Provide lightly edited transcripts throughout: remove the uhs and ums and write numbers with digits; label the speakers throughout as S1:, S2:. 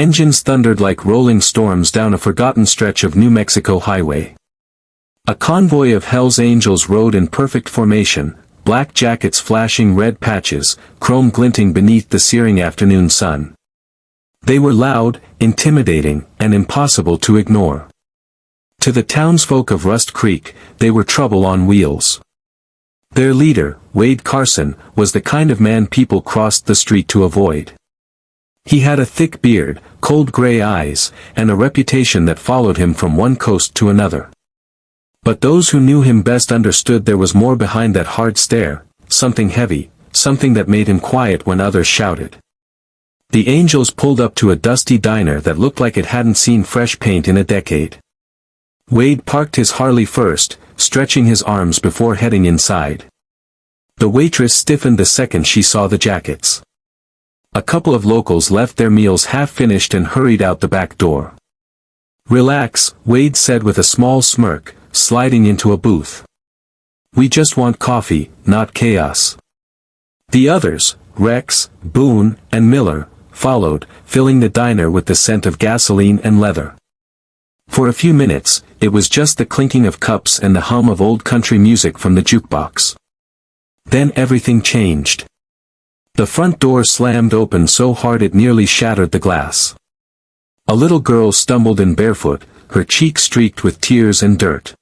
S1: Engines thundered like rolling storms down a forgotten stretch of New Mexico highway. A convoy of Hell's Angels rode in perfect formation, black jackets flashing red patches, chrome glinting beneath the searing afternoon sun. They were loud, intimidating, and impossible to ignore. To the townsfolk of Rust Creek, they were trouble on wheels. Their leader, Wade Carson, was the kind of man people crossed the street to avoid. He had a thick beard, cold gray eyes, and a reputation that followed him from one coast to another. But those who knew him best understood there was more behind that hard stare, something heavy, something that made him quiet when others shouted. The Angels pulled up to a dusty diner that looked like it hadn't seen fresh paint in a decade. Wade parked his Harley first, stretching his arms before heading inside. The waitress stiffened the second she saw the jackets. A couple of locals left their meals half-finished and hurried out the back door. "Relax," Wade said with a small smirk, sliding into a booth. "We just want coffee, not chaos." The others, Rex, Boone, and Miller, followed, filling the diner with the scent of gasoline and leather. For a few minutes, it was just the clinking of cups and the hum of old country music from the jukebox. Then everything changed. The front door slammed open so hard it nearly shattered the glass. A little girl stumbled in barefoot, her cheeks streaked with tears and dirt.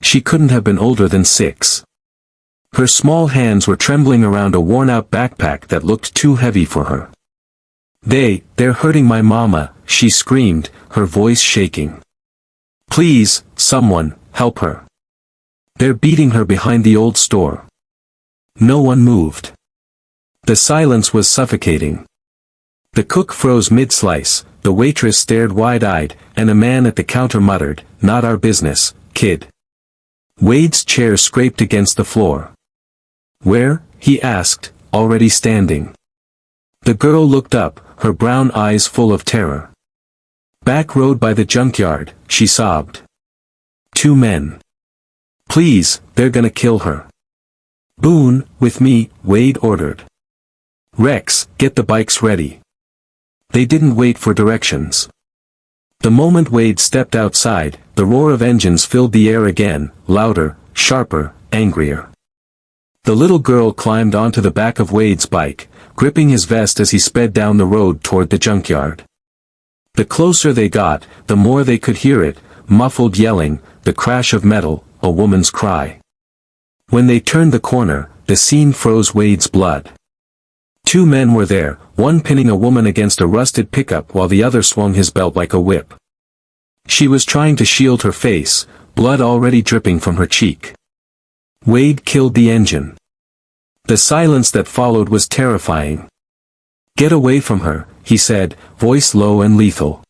S1: She couldn't have been older than 6. Her small hands were trembling around a worn-out backpack that looked too heavy for her. They're hurting my mama," she screamed, her voice shaking. "Please, someone, help her. They're beating her behind the old store." No one moved. The silence was suffocating. The cook froze mid-slice, the waitress stared wide-eyed, and a man at the counter muttered, "Not our business, kid." Wade's chair scraped against the floor. "Where?" he asked, already standing. The girl looked up, her brown eyes full of terror. "Back road by the junkyard," she sobbed. "2 men. Please, they're gonna kill her." "Boone, with me," Wade ordered. "Rex, get the bikes ready." They didn't wait for directions. The moment Wade stepped outside, the roar of engines filled the air again, louder, sharper, angrier. The little girl climbed onto the back of Wade's bike, gripping his vest as he sped down the road toward the junkyard. The closer they got, the more they could hear it, muffled yelling, the crash of metal, a woman's cry. When they turned the corner, the scene froze Wade's blood. 2 men were there, one pinning a woman against a rusted pickup while the other swung his belt like a whip. She was trying to shield her face, blood already dripping from her cheek. Wade killed the engine. The silence that followed was terrifying. "Get away from her," he said, voice low and lethal.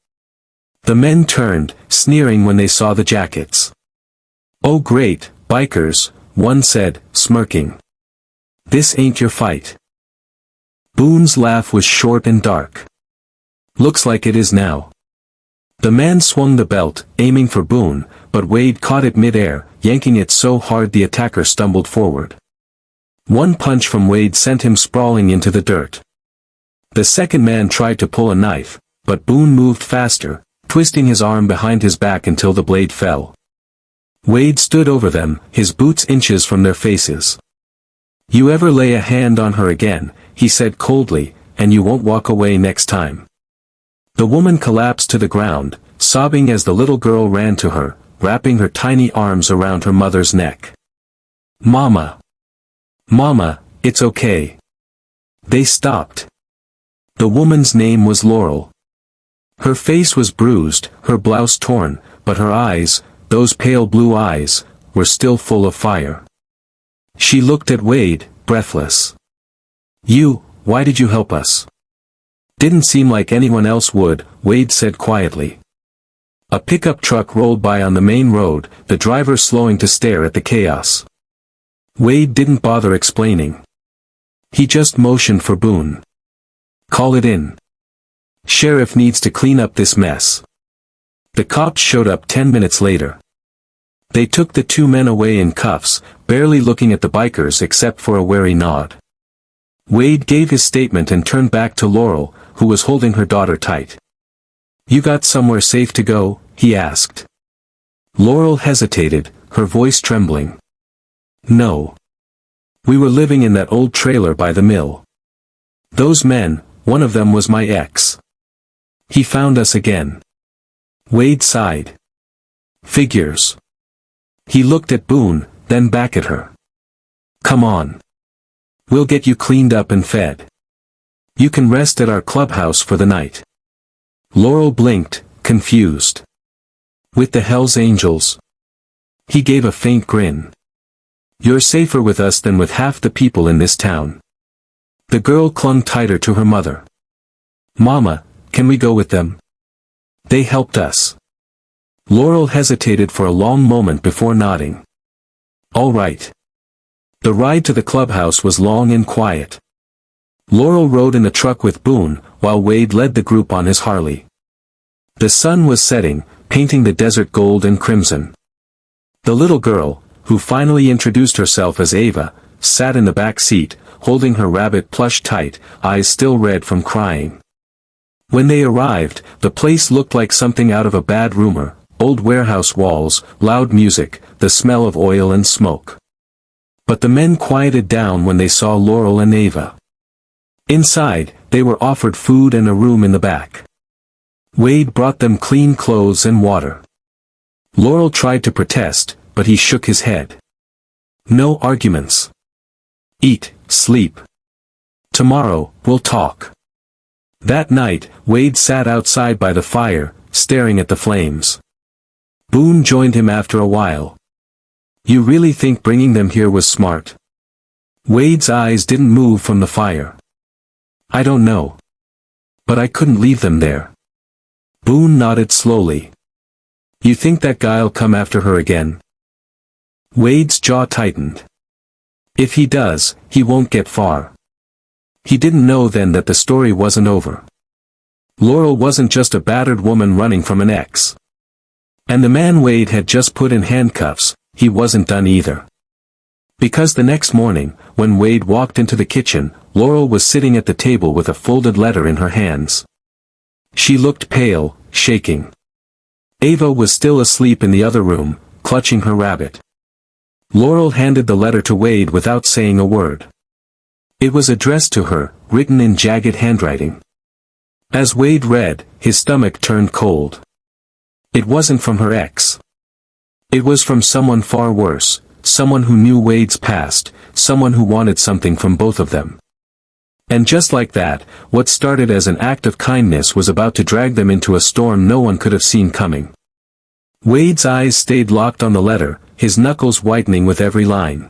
S1: The men turned, sneering when they saw the jackets. "Oh great, bikers," one said, smirking. "This ain't your fight." Boone's laugh was short and dark. "Looks like it is now." The man swung the belt, aiming for Boone, but Wade caught it mid-air, yanking it so hard the attacker stumbled forward. One punch from Wade sent him sprawling into the dirt. The second man tried to pull a knife, but Boone moved faster, twisting his arm behind his back until the blade fell. Wade stood over them, his boots inches from their faces. "You ever lay a hand on her again," he said coldly, "and you won't walk away next time." The woman collapsed to the ground, sobbing as the little girl ran to her, wrapping her tiny arms around her mother's neck. "Mama! Mama, it's okay." They stopped. The woman's name was Laurel. Her face was bruised, her blouse torn, but her eyes, those pale blue eyes, were still full of fire. She looked at Wade, breathless. Why did you help us?" "Didn't seem like anyone else would," Wade said quietly. A pickup truck rolled by on the main road, the driver slowing to stare at the chaos. Wade didn't bother explaining. He just motioned for Boone. "Call it in. Sheriff needs to clean up this mess." The cops showed up 10 minutes later. They took the 2 men away in cuffs, barely looking at the bikers except for a wary nod. Wade gave his statement and turned back to Laurel, who was holding her daughter tight. You got somewhere safe to go? He asked. Laurel hesitated, her voice trembling. No. We were living in that old trailer by the mill. Those men, one of them was my ex. He found us again. Wade sighed. Figures. He looked at Boone, then back at her. Come on. We'll get you cleaned up and fed. You can rest at our clubhouse for the night. Laurel blinked, confused. With the Hells Angels? He gave a faint grin. You're safer with us than with half the people in this town. The girl clung tighter to her mother. Mama, can we go with them? They helped us. Laurel hesitated for a long moment before nodding. All right. The ride to the clubhouse was long and quiet. Laurel rode in the truck with Boone, while Wade led the group on his Harley. The sun was setting, painting the desert gold and crimson. The little girl, who finally introduced herself as Ava, sat in the back seat, holding her rabbit plush tight, eyes still red from crying. When they arrived, the place looked like something out of a bad rumor, old warehouse walls, loud music, the smell of oil and smoke. But the men quieted down when they saw Laurel and Ava. Inside, they were offered food and a room in the back. Wade brought them clean clothes and water. Laurel tried to protest, but he shook his head. No arguments. Eat, sleep. Tomorrow, we'll talk. That night, Wade sat outside by the fire, staring at the flames. Boone joined him after a while. You really think bringing them here was smart? Wade's eyes didn't move from the fire. I don't know. But I couldn't leave them there. Boone nodded slowly. You think that guy'll come after her again? Wade's jaw tightened. If he does, he won't get far. He didn't know then that the story wasn't over. Laurel wasn't just a battered woman running from an ex. And the man Wade had just put in handcuffs, he wasn't done either. Because the next morning, when Wade walked into the kitchen, Laurel was sitting at the table with a folded letter in her hands. She looked pale, shaking. Ava was still asleep in the other room, clutching her rabbit. Laurel handed the letter to Wade without saying a word. It was addressed to her, written in jagged handwriting. As Wade read, his stomach turned cold. It wasn't from her ex. It was from someone far worse, someone who knew Wade's past, someone who wanted something from both of them. And just like that, what started as an act of kindness was about to drag them into a storm no one could have seen coming. Wade's eyes stayed locked on the letter, his knuckles whitening with every line.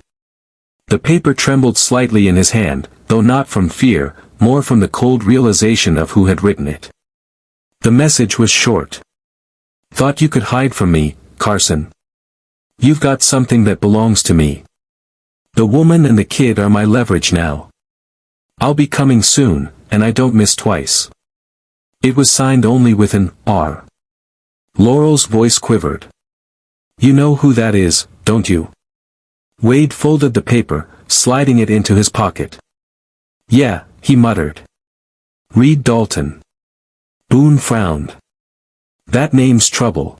S1: The paper trembled slightly in his hand, though not from fear, more from the cold realization of who had written it. The message was short. Thought you could hide from me, Carson. You've got something that belongs to me. The woman and the kid are my leverage now. I'll be coming soon, and I don't miss twice. It was signed only with an R. Laurel's voice quivered. You know who that is, don't you? Wade folded the paper, sliding it into his pocket. Yeah, he muttered. Reed Dalton. Boone frowned. That name's trouble.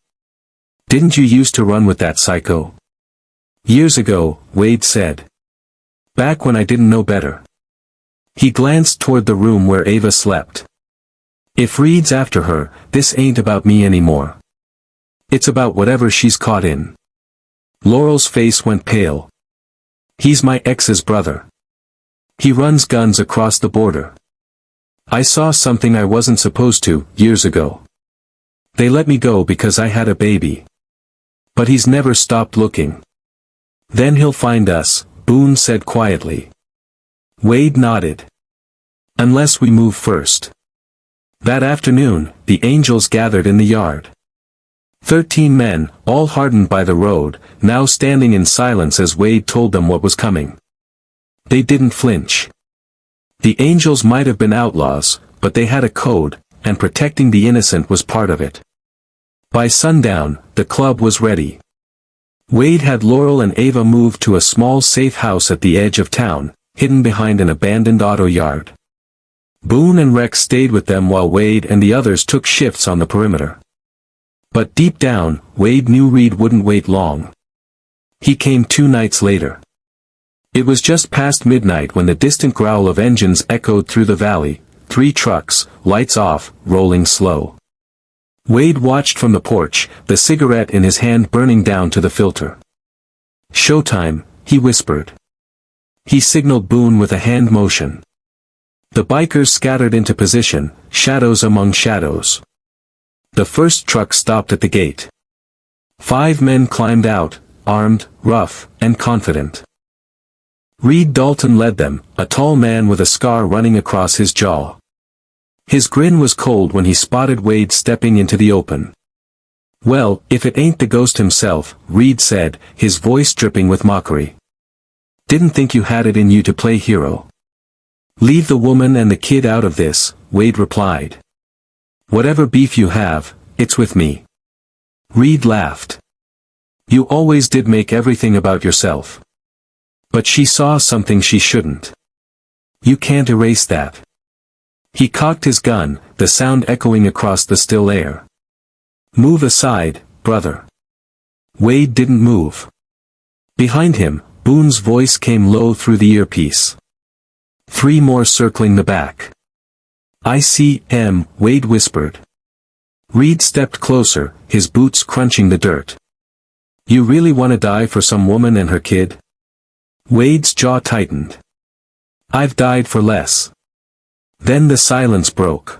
S1: Didn't you used to run with that psycho? Years ago, Wade said. Back when I didn't know better. He glanced toward the room where Ava slept. If Reed's after her, this ain't about me anymore. It's about whatever she's caught in. Laurel's face went pale. He's my ex's brother. He runs guns across the border. I saw something I wasn't supposed to, years ago. They let me go because I had a baby. But he's never stopped looking. Then he'll find us, Boone said quietly. Wade nodded. Unless we move first. That afternoon, the Angels gathered in the yard. 13 men, all hardened by the road, now standing in silence as Wade told them what was coming. They didn't flinch. The Angels might have been outlaws, but they had a code, and protecting the innocent was part of it. By sundown, the club was ready. Wade had Laurel and Ava moved to a small safe house at the edge of town, hidden behind an abandoned auto yard. Boone and Rex stayed with them while Wade and the others took shifts on the perimeter. But deep down, Wade knew Reed wouldn't wait long. He came 2 nights later. It was just past midnight when the distant growl of engines echoed through the valley, 3 trucks, lights off, rolling slow. Wade watched from the porch, the cigarette in his hand burning down to the filter. "Showtime," he whispered. He signaled Boone with a hand motion. The bikers scattered into position, shadows among shadows. The first truck stopped at the gate. 5 men climbed out, armed, rough, and confident. Reed Dalton led them, a tall man with a scar running across his jaw. His grin was cold when he spotted Wade stepping into the open. "Well, if it ain't the ghost himself," Reed said, his voice dripping with mockery. "Didn't think you had it in you to play hero." "Leave the woman and the kid out of this," Wade replied. "Whatever beef you have, it's with me." Reed laughed. "You always did make everything about yourself." But she saw something she shouldn't. "You can't erase that." He cocked his gun, the sound echoing across the still air. "Move aside, brother." Wade didn't move. Behind him, Boone's voice came low through the earpiece. 3 more circling the back. "I see, Wade whispered. Reed stepped closer, his boots crunching the dirt. "You really want to die for some woman and her kid?" Wade's jaw tightened. "I've died for less." Then the silence broke.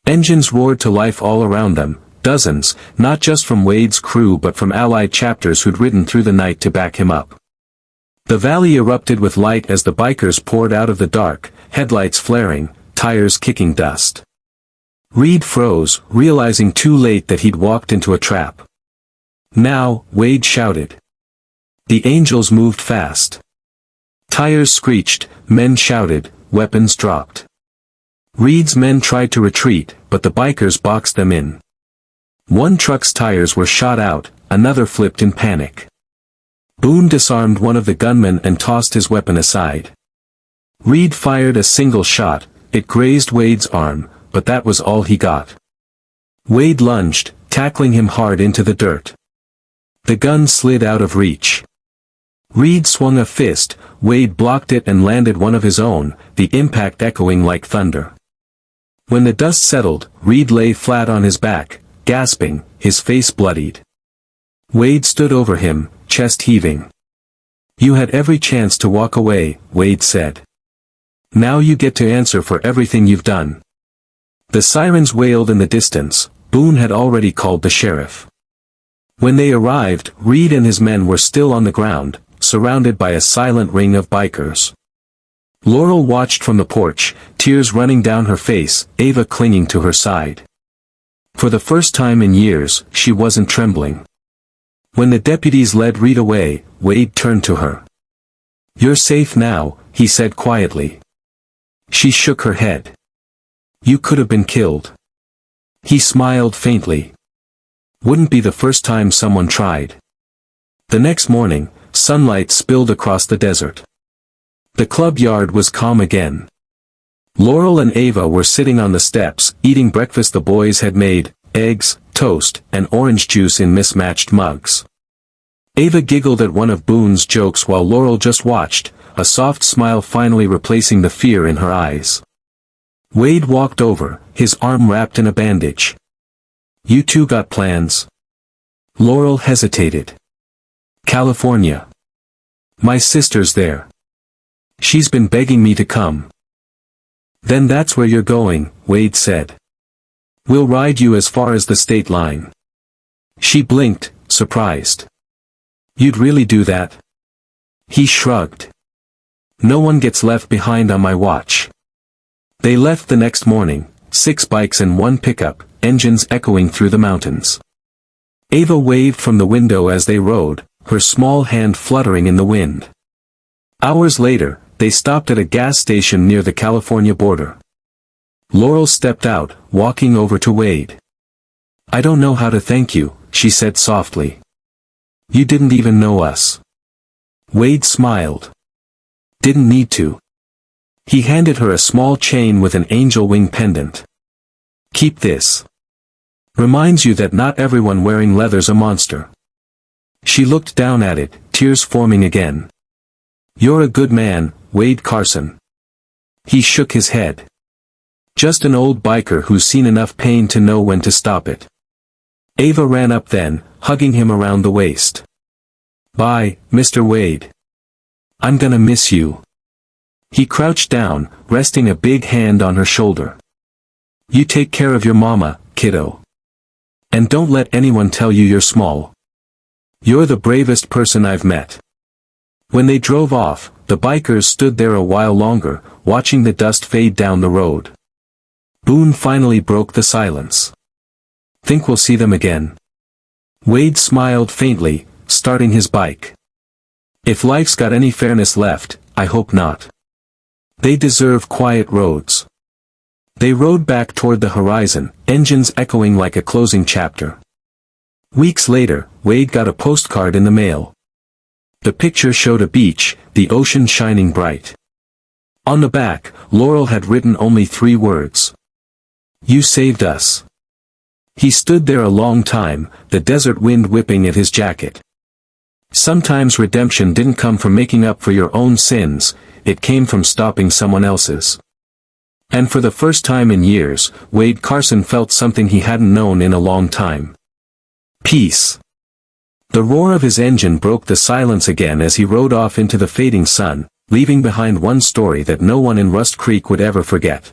S1: Engines roared to life all around them, dozens, not just from Wade's crew but from allied chapters who'd ridden through the night to back him up. The valley erupted with light as the bikers poured out of the dark, headlights flaring, tires kicking dust. Reed froze, realizing too late that he'd walked into a trap. "Now," Wade shouted. The angels moved fast. Tires screeched, men shouted, weapons dropped. Reed's men tried to retreat, but the bikers boxed them in. One truck's tires were shot out, another flipped in panic. Boone disarmed one of the gunmen and tossed his weapon aside. Reed fired a single shot, it grazed Wade's arm, but that was all he got. Wade lunged, tackling him hard into the dirt. The gun slid out of reach. Reed swung a fist, Wade blocked it and landed one of his own, the impact echoing like thunder. When the dust settled, Reed lay flat on his back, gasping, his face bloodied. Wade stood over him, chest heaving. "You had every chance to walk away," Wade said. "Now you get to answer for everything you've done." The sirens wailed in the distance. Boone had already called the sheriff. When they arrived, Reed and his men were still on the ground, surrounded by a silent ring of bikers. Laurel watched from the porch, tears running down her face, Ava clinging to her side. For the first time in years, she wasn't trembling. When the deputies led Reed away, Wade turned to her. "You're safe now," he said quietly. She shook her head. "You could have been killed." He smiled faintly. "Wouldn't be the first time someone tried." The next morning, sunlight spilled across the desert. The club yard was calm again. Laurel and Ava were sitting on the steps, eating breakfast the boys had made, eggs, toast, and orange juice in mismatched mugs. Ava giggled at one of Boone's jokes while Laurel just watched, a soft smile finally replacing the fear in her eyes. Wade walked over, his arm wrapped in a bandage. "You two got plans?" Laurel hesitated. "California. My sister's there. She's been begging me to come." "Then that's where you're going," Wade said. "We'll ride you as far as the state line." She blinked, surprised. "You'd really do that?" He shrugged. "No one gets left behind on my watch." They left the next morning, 6 bikes and 1 pickup, engines echoing through the mountains. Ava waved from the window as they rode, her small hand fluttering in the wind. Hours later, they stopped at a gas station near the California border. Laurel stepped out, walking over to Wade. "I don't know how to thank you," she said softly. "You didn't even know us." Wade smiled. "Didn't need to. He handed her a small chain with an angel wing pendant. Keep this. Reminds you that not everyone wearing leather's a monster. She looked down at it, tears forming again. You're a good man, Wade Carson. He shook his head. Just an old biker who's seen enough pain to know when to stop it. Ava ran up then, hugging him around the waist. Bye, Mr. Wade. I'm gonna miss you. He crouched down, resting a big hand on her shoulder. You take care of your mama, kiddo. And don't let anyone tell you you're small. You're the bravest person I've met. When they drove off, the bikers stood there a while longer, watching the dust fade down the road. Boone finally broke the silence. Think we'll see them again? Wade smiled faintly, starting his bike. If life's got any fairness left, I hope not. They deserve quiet roads. They rode back toward the horizon, engines echoing like a closing chapter. Weeks later, Wade got a postcard in the mail. The picture showed a beach, the ocean shining bright. On the back, Laurel had written only 3 words. You saved us. He stood there a long time, the desert wind whipping at his jacket. Sometimes redemption didn't come from making up for your own sins, it came from stopping someone else's. And for the first time in years, Wade Carson felt something he hadn't known in a long time. Peace. The roar of his engine broke the silence again as he rode off into the fading sun, leaving behind one story that no one in Rust Creek would ever forget.